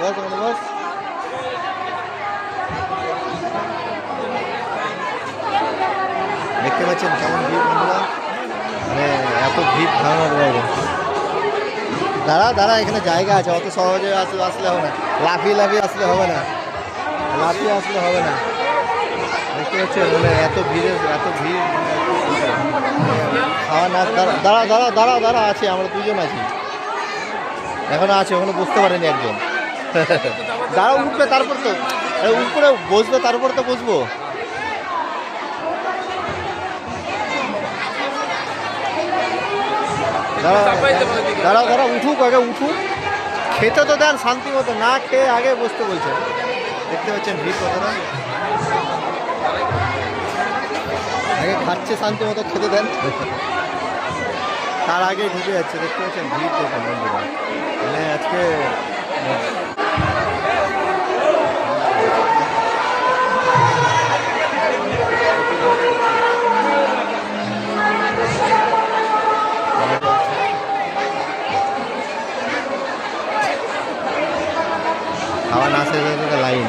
বস ওখানে বস। দেখতে পাচ্ছেন কেমন ভিড় বন্ধুরা, মানে এত ভিড় ধারণার বাইরে। দাঁড়া দাঁড়া, এখানে জায়গা আছে, অত সহজে আসলে হবে না, লাফিয়ে লাফিয়ে আসলে হবে না, লাফিয়ে আসলে হবে না। দেখতে পাচ্ছেন মানে এত ভিড় খাওয়া না। দাঁড়া দাঁড়া দাঁড়া দাঁড়া, আছে আমরা দুজন আছি, এখনো আছে, ওখানে বুঝতে পারেনি একজন। দাঁড়া, উঠবে তারপর তো, উপরে বসবে তারপর তো বসবো। দাঁড়া দাঁড়া দাঁড়া, উঠুক আগে, উঠুক, খেতে তো দেন শান্তি মতো, না খেয়ে আগে বসতে বলছে। দেখতে পাচ্ছেন ভিড় কতটা, আগে খাচ্ছে শান্তি মতো, খেতে দেন, তার আগে ঢুকে যাচ্ছে। দেখতে পাচ্ছেন ভিড় দেখুন বন্ধুরা, মানে আজকে খাওয়া না শেষ হয়ে লাইন।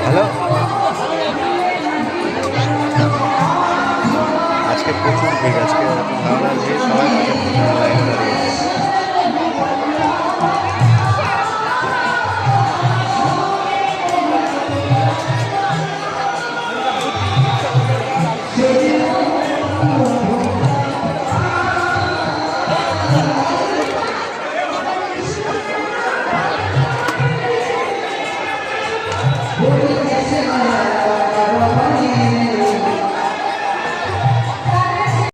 হ্যালো, আজকে প্রচুর ভিড়, আজকে ধারণার ভিড়, সবাই লাইনে দাঁড়িয়েছে।